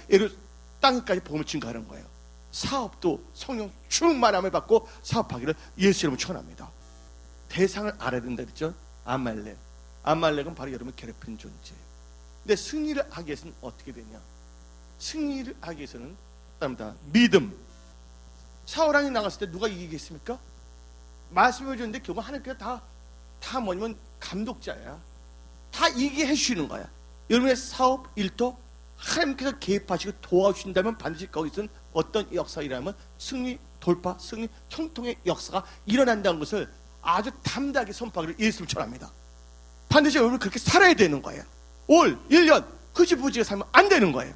땅까지 복음을 증거하는 거예요. 사업도 성령 충만함을 받고 사업하기를 예수 이름으로 축원합니다. 대상을 알아야 된다 그랬죠. 아말렉은 바로 여러분을 괴롭히는 존재예요. 근데 승리를 하기 위해서는 어떻게 되냐? 승리를 하기 위해서는 믿음. 사울왕이 나갔을 때 누가 이기겠습니까? 말씀해 주는데 결국 하나님께서 다 뭐냐면 감독자야. 다 이기게 해주시는 거야. 여러분의 사업, 일도 하나님께서 개입하시고 도와주신다면 반드시 거기서는 어떤 역사이라면 승리, 돌파, 승리, 형통의 역사가 일어난다는 것을 아주 담대하게 선포하기를 예수를 전합니다. 반드시 여러분 그렇게 살아야 되는 거예요. 올 1년 흐지부지게 살면 안 되는 거예요.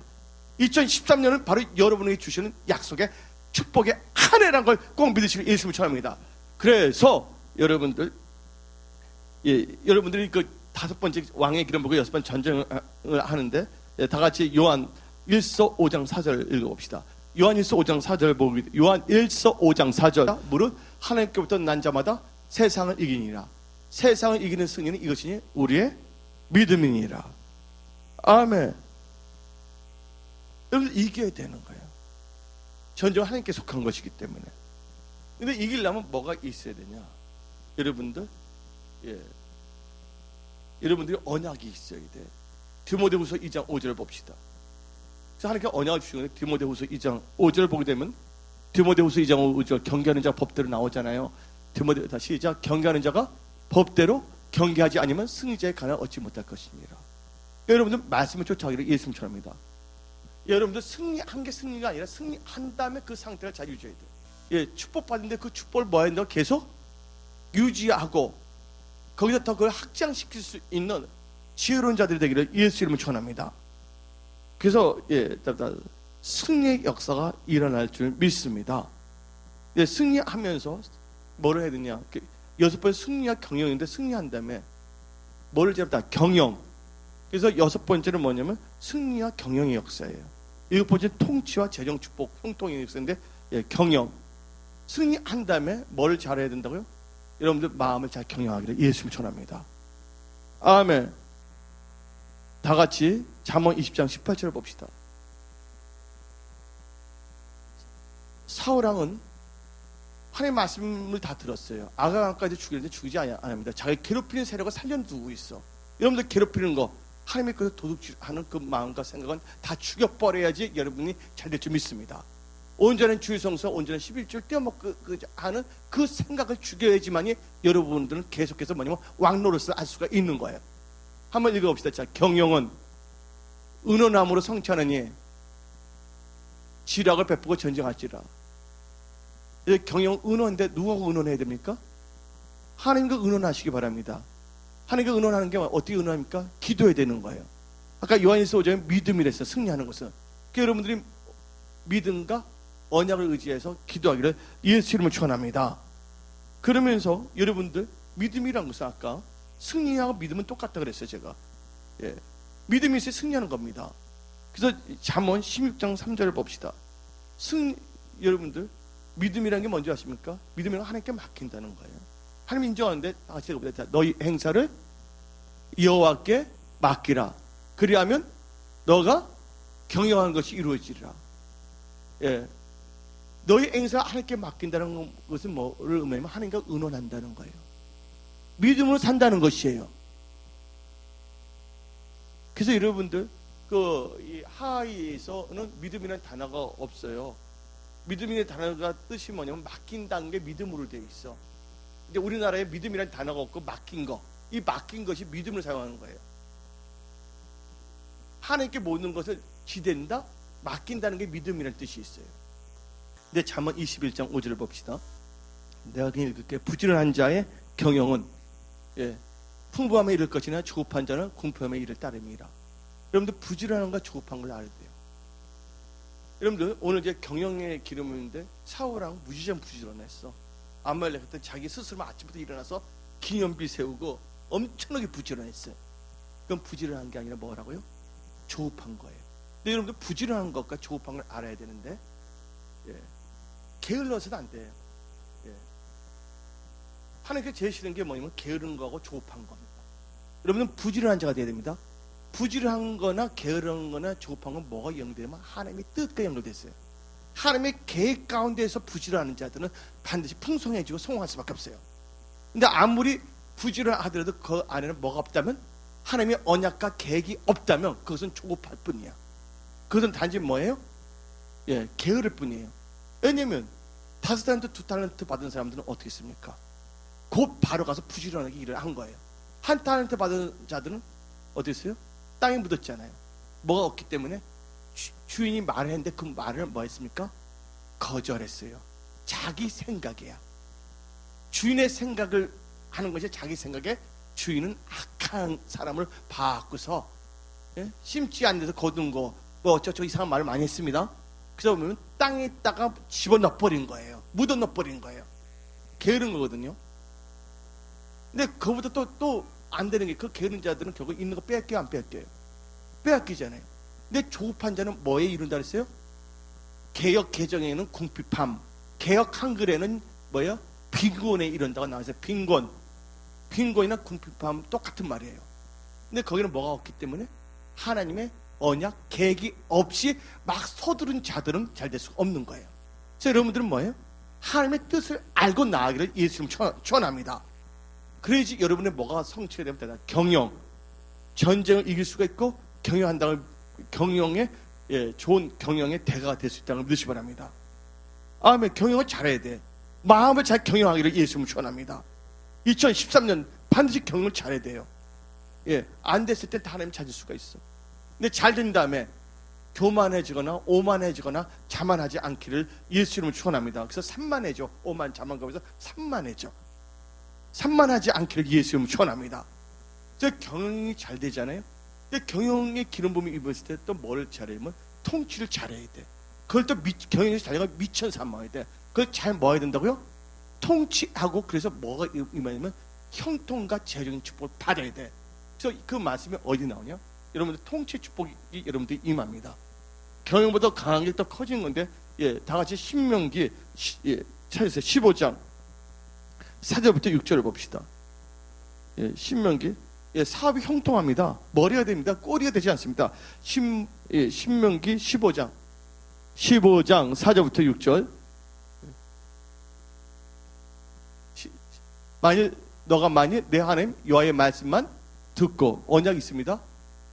2013년은 바로 여러분에게 주시는 약속의 축복의 한 해라는 걸 꼭 믿으시길 예수를 전합니다. 그래서 여러분들이 그 5번째 왕의 기름 보고 6번 전쟁을 하는데, 다 같이 요한 1서 5장 4절 읽어봅시다. 요한 1서 5장 4절 보기. 요한 1서 5장 4절. 무릇 하나님께부터 난 자마다 세상을 이기니라. 세상을 이기는 승리는 이것이니 우리의 믿음이니라. 아멘. 여러분 이겨야 되는 거예요. 전쟁은 하나님께 속한 것이기 때문에. 근데 이기려면 뭐가 있어야 되냐? 여러분들, 여러분들이 언약이 있어야 돼. 디모데후서 2장 5절을 봅시다. 그래서 하나님께 언약을 주시는 디모데후서 2장 5절을 보게 되면 디모데후서 2장 5절 경계하는 자가 법대로 나오잖아요. 다시 시작. 경계하는 자가 법대로 경계하지 않으면 승리자의 가난을 얻지 못할 것입니다. 여러분들 말씀을 쫓아가기를 예수님 축원합니다. 여러분들 승리한 게 승리가 아니라 승리한 다음에 그 상태를 잘 유지해야 돼요. 축복받는데 그 축복을 뭐 해야 된다고 계속 유지하고 거기서 더 그걸 확장시킬 수 있는 지혜로운 자들이 되기를 예수 이름으로 축원합니다. 그래서 승리의 역사가 일어날 줄 믿습니다. 근데 승리하면서 뭐를 해야 되냐? 6번 승리와 경영인데 승리한 다음에 뭐를 잡다? 경영. 그래서 6번째는 뭐냐면 승리와 경영의 역사예요. 7번째 통치와 재정 축복 형통의 역사인데 경영. 승리한 다음에 뭐를 잘해야 된다고요? 여러분들 마음을 잘 경영하기를 예수님 전합니다. 아멘. 다 같이 잠언 20장 18절을 봅시다. 사울왕은 하나님의 말씀을 다 들었어요. 아가강까지 죽이는데 죽이지 않습니다. 자기 괴롭히는 세력을 살려두고 있어. 여러분들 괴롭히는 거 하나님의 것을 도둑질하는 그 마음과 생각은 다 죽여버려야지 여러분이 잘 될 줄 믿습니다. 온전한 주의 성서, 온전한 11절 떼어먹고 하는 그 생각을 죽여야지만이 여러분들은 계속해서 뭐냐면 왕노릇을 할 수가 있는 거예요. 한번 읽어봅시다. 자, 경영은 은원함으로 성취하느니 지략을 베푸고 전쟁할지라. 경영 은원인데 누구하고 은원해야 됩니까? 하나님과 은원하시기 바랍니다. 하나님과 은원하는 게 어떻게 은원합니까? 기도해야 되는 거예요. 아까 요한일서 5장에 믿음이랬어요. 승리하는 것은. 그러니까 여러분들이 믿음과 언약을 의지해서 기도하기를 예수 이름으로 축원합니다. 그러면서 여러분들 믿음이란 것은 아까 승리하고 믿음은 똑같다 그랬어요. 제가 믿음이 있어야 승리하는 겁니다. 그래서 잠언 16장 3절을 봅시다. 여러분들 믿음이라는 게 뭔지 아십니까? 믿음이란 하나님께 맡긴다는 거예요. 하나님 인정하는데 다시 읽어보자. 너희 행사를 여호와께 맡기라. 그리하면 너가 경영하는 것이 이루어지리라. 너희 행사 하나님께 맡긴다는 것은 뭐를 의미하면 하나님과 의논한다는 거예요. 믿음으로 산다는 것이에요. 그래서 여러분들 이 하하이에서는 믿음이라는 단어가 없어요. 믿음이라는 단어가 뜻이 뭐냐면 맡긴다는 게 믿음으로 되어 있어. 근데 우리나라에 믿음이라는 단어가 없고 맡긴 거, 이 맡긴 것이 믿음을 사용하는 거예요. 하나님께 모든 것을 기댄다, 맡긴다는 게 믿음이라는 뜻이 있어요. 근데 잠언 21장 5절을 봅시다. 내가 그냥 읽을게. 부지런한 자의 경영은 풍부함에 이를 것이나 조급한 자는 궁핍함에 이를 따름이라. 여러분들 부지런한 거 조급한 걸 알아야 돼요. 여러분들 오늘 이제 경영의 기름인데 사울왕 무지장 부지런했어. 아말렉 때 자기 스스로 아침부터 일어나서 기념비 세우고 엄청나게 부지런했어요. 그럼 부지런한 게 아니라 뭐라고요? 조급한 거예요. 근데 여러분들 부지런한 것과 조급한 걸 알아야 되는데 게을러서는 안 돼요. 하나님께 제일 싫은 게 뭐냐면 게으른 거하고 조급한 겁니다. 여러분은 부지런한 자가 돼야 됩니다. 부지런한 거나 게으른 거나 조급한 건 뭐가 연결되면 하나님의 뜻과 연결됐어요. 하나님의 계획 가운데에서 부지런한 자들은 반드시 풍성해지고 성공할 수밖에 없어요. 근데 아무리 부지런하더라도 그 안에는 뭐가 없다면 하나님의 언약과 계획이 없다면 그것은 조급할 뿐이야. 그것은 단지 뭐예요? 게으를 뿐이에요. 왜냐면 5달란트 2달란트 받은 사람들은 어떻게 했습니까? 곧 바로 가서 부지런하게 일을 한 거예요. 1달란트 받은 자들은 어디 있어요? 땅에 묻었잖아요. 뭐가 없기 때문에 주인이 말을 했는데 그 말을 뭐 했습니까? 거절했어요. 자기 생각이야. 주인의 생각을 하는 것이 자기 생각에 주인은 악한 사람을 봐갖고서 심지 않는 데서 거둔 거 뭐 어쩌고 이상한 말을 많이 했습니다. 그래서 보면 땅에다가 집어넣어버린 거예요. 묻어넣어버린 거예요. 게으른 거거든요. 근데 그거보다 또 안 되는 게 그 게으른 자들은 결국 있는 거 빼앗겨요, 안 빼앗겨요? 빼앗기잖아요. 근데 조급한 자는 뭐에 이른다 그랬어요? 개역 개정에는 궁핍함, 개역 한글에는 뭐예요? 빈곤에 이른다고 나와서 빈곤이나 궁핍함 똑같은 말이에요. 근데 거기는 뭐가 없기 때문에 하나님의 언약, 계획이 없이 막 서두른 자들은 잘 될 수가 없는 거예요. 그래서 여러분들은 뭐예요? 하나님의 뜻을 알고 나아가기를 예수님 축원합니다. 그래야지 여러분의 뭐가 성취가 되면 되나? 경영, 전쟁을 이길 수가 있고 경영한다는 경영의 좋은 경영의 대가가 될 수 있다는 걸 믿으시기 바랍니다. 아멘. 경영을 잘해야 돼. 마음을 잘 경영하기를 예수님 축원합니다. 2013년 반드시 경영을 잘해야 돼요. 안 됐을 때 다 하나님 찾을 수가 있어. 근데 잘 된 다음에 교만해지거나 오만해지거나 자만하지 않기를 예수 이름으로 축원합니다. 그래서 산만해져. 오만 자만감에서 산만해져. 산만하지 않기를 예수 이름으로 축원합니다. 저 경영이 잘 되잖아요. 근데 경영의 기름 부음이 입었을 때 또 뭘 잘하면 통치를 잘해야 돼. 그걸 또 경영에서 잘 되면 미천 삼아야 돼. 그걸 잘 모아야 된다고요? 통치하고 그래서 뭐가 임하냐면 형통과 재정의 축복을 받아야 돼. 그래서 그 말씀이 어디 나오냐? 여러분들 통치 축복이 여러분들 임합니다. 경영보다 강한 게 더 커지는 건데, 예, 다 같이 신명기 찾으세요. 15장 4절부터 6절을 봅시다. 예, 신명기. 예, 사업이 형통합니다. 머리가 됩니다. 꼬리가 되지 않습니다. 신명기 15장 4절부터 6절. 너가 만일 내 하나님 여호와의 말씀만 듣고, 언약이 있습니다.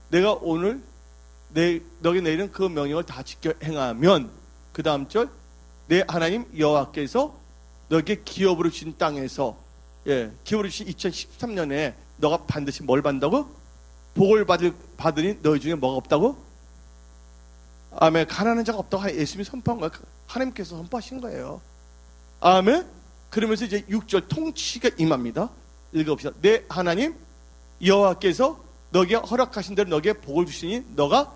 내가 오늘 너에게 내리는 그 명령을 다 지켜 행하면, 그 다음 절, 내 하나님 여호와께서 너에게 기업으로 주신 땅에서, 예, 기업으로 주신 2013년에 너가 반드시 뭘 받는다고? 복을 받으니 너희 중에 뭐가 없다고? 아멘. 가난한 자가 없다고 예수님이 선포한 거예요. 하나님께서 선포하신 거예요. 아멘. 그러면서 이제 6절 통치가 임합니다. 읽어봅시다. 내 하나님 여호와께서 너에게 허락하신 대로 너에게 복을 주시니 너가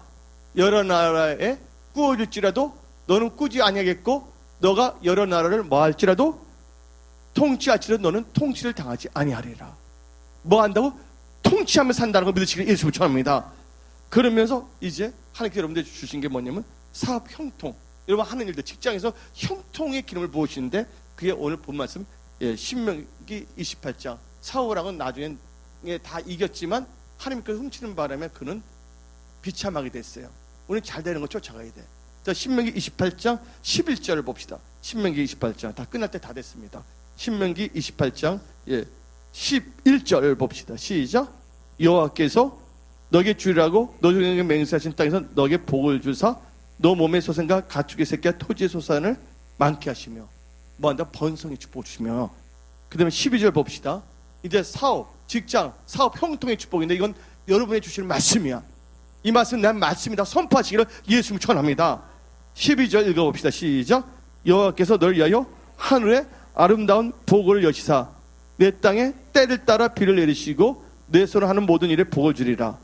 여러 나라에 꾸어줄지라도 너는 꾸지 아니하겠고, 너가 여러 나라를 뭐할지라도 통치할지라도 너는 통치를 당하지 아니하리라. 뭐 한다고? 통치하며 산다는 걸 믿으시길 예수님을 축원합니다. 그러면서 이제 하나님께서 여러분들 주신 게 뭐냐면 사업 형통. 여러분 하는 일들, 직장에서 형통의 기름을 부으시는데, 그게 오늘 본 말씀, 예, 신명기 28장. 사울왕은 나중에 다 이겼지만 하나님께서 훔치는 바람에 그는 비참하게 됐어요. 우리는 잘 되는 거 쫓아가야 돼. 자, 신명기 28장 11절을 봅시다. 신명기 28장 다 끝날 때 다 됐습니다. 신명기 28장 11절 봅시다. 시작. 여호와께서 너에게 주리라고 너에게 맹세하신 땅에서 너에게 복을 주사 너 몸의 소생과 가축의 새끼와 토지의 소산을 많게 하시며, 뭐한다? 번성의 축복을 주시며. 그 다음에 12절 봅시다. 이제 사업, 직장, 사업 형통의 축복인데, 이건 여러분이 주시는 말씀이야. 이 말씀은 난 말씀이다 선포하시기를 예수님 축원합니다. 12절 읽어봅시다. 시작. 여호와께서 너를 위하여 하늘에 아름다운 복을 여시사 내 땅에 때를 따라 비를 내리시고 내 손을 하는 모든 일에 복을 주리라.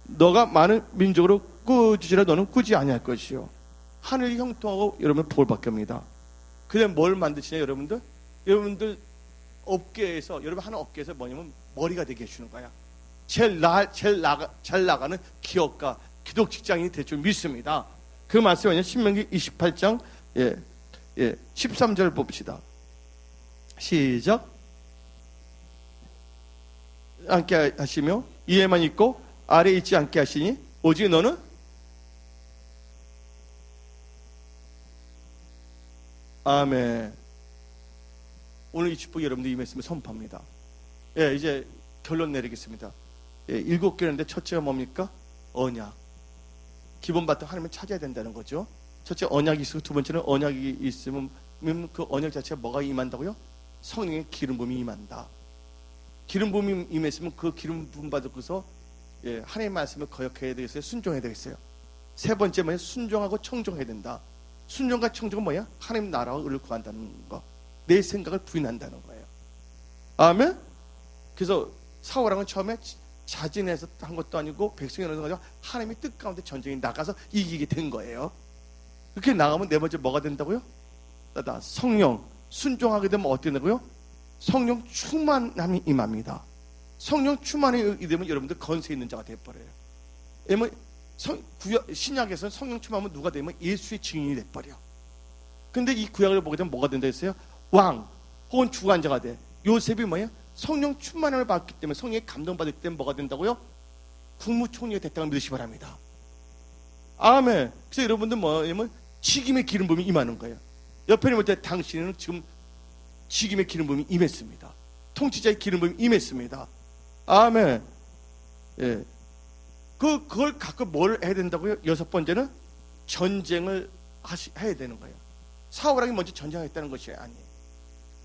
너가 많은 민족으로 꾸짖으라 너는 꾸지 아니할 것이요. 하늘이 형통하고 여러분 복을 받게 합니다. 그다음 뭘 만드시냐 여러분들? 여러분들 업계에서, 여러분 하는 업계에서 뭐냐면 머리가 되게 해주는 거야. 잘 나가는 기업가, 기독 직장인이 될 줄 믿습니다. 그 말씀이 뭐냐? 신명기 28장 13절 봅시다. 시작. 않게 하시며 위에만 있고 아래에 있지 않게 하시니 오직 너는 아멘. 오늘 이 축복이 여러분들 임했으면 선포합니다. 예, 이제 결론 내리겠습니다. 예, 7개인데 첫째가 뭡니까? 언약. 기본 바탕 하나님을 찾아야 된다는 거죠. 첫째 언약이 있고, 두 번째는 언약이 있으면 그 언약 자체가 뭐가 임한다고요? 성령의 기름 부음이 임한다. 기름 부음이 임했으면 그 기름 부음 받고서, 예, 하나님의 말씀을 거역해야 되겠어요? 순종해야 되겠어요? 세 번째 뭐예요? 순종하고 청종해야 된다. 순종과 청종은 뭐야? 하나님 나라와 의를 구한다는 거. 내 생각을 부인한다는 거예요. 아멘? 그래서 사울왕은 처음에 자진해서 한 것도 아니고 백성이 어느 가지고 하나님의 뜻 가운데 전쟁에 나가서 이기게 된 거예요. 그렇게 나가면 네 번째 뭐가 된다고요? 성령. 순종하게 되면 어떻게 된다고요? 성령 충만함이 임합니다. 성령 충만함이 되면 여러분들 건세 있는 자가 되어버려요. 왜냐면 신약에서는 성령 충만하면 누가 되면 예수의 증인이 돼버려. 근데 이 구약을 보게 되면 뭐가 된다 했어요? 왕 혹은 주관자가 돼. 요셉이 뭐예요? 성령 충만함을 받기 때문에, 성령의 감동받을 때문에 뭐가 된다고요? 국무총리가 됐다고 믿으시기 바랍니다. 아멘. 그래서 여러분들 뭐냐면 직임의 기름 부음이 임하는 거예요. 옆에 볼 때 당신은 지금 직임의 기름 부음이 임했습니다. 통치자의 기름 부음이 임했습니다. 아멘. 예. 그걸 갖고 뭘 해야 된다고요? 여섯 번째는 전쟁을 해야 되는 거예요. 사울왕이 먼저 전쟁했다는 것이 아니에요.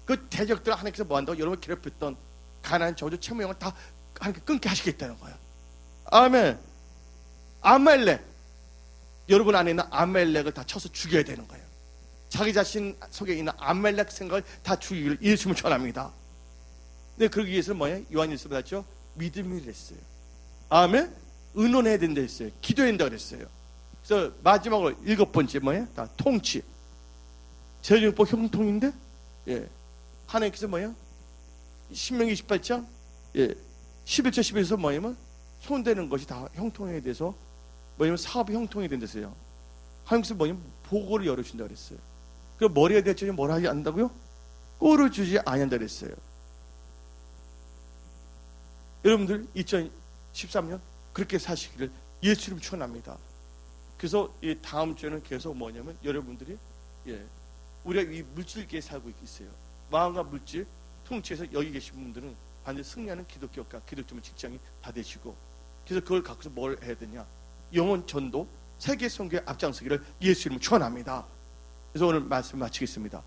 그 대적들 하나님께서 뭐 한다고? 여러분을 괴롭혔던 가나안 저주 채무형을 다 하나님께 끊게 하시겠다는 거예요. 아멘. 아말렉, 여러분 안에 있는 아말렉을 다 쳐서 죽여야 되는 거예요. 자기 자신 속에 있는 아말렉 생각을 다 죽이기를 예수님을 전합니다. 근데 그러기 위해서는 뭐예요? 요한일서 봤죠? 믿음이 됐어요. 아멘. 의논해야 된다 했어요. 기도해야 된다 그랬어요. 그래서 마지막으로 7번째 뭐예요? 다 통치. 재정법 형통인데, 예. 하나님께서 뭐예요? 신명기 28장, 예. 11절 11에서 뭐냐면 손대는 것이 다 형통해야 돼서 뭐냐면 사업이 형통해야 된다서요. 하나님께서 뭐냐면 보고를 열어준다 그랬어요. 그 머리가 대체로 뭘 하지 않는다고요? 꼴을 주지 아니한다 그랬어요. 여러분들 2013년 그렇게 사시기를 예수님 축원합니다. 그래서 이 다음 주에는 계속 뭐냐면 여러분들이 예, 우리가 이 물질계에 살고 있어요. 마음과 물질 통치해서 여기 계신 분들은 반드시 승리하는 기독교과 기독교 직장이 다 되시고, 그래서 그걸 갖고서 뭘 해야 되냐? 영혼 전도, 세계 선교에 앞장서기를 예수님 축원합니다. 그래서 오늘 말씀 마치겠습니다.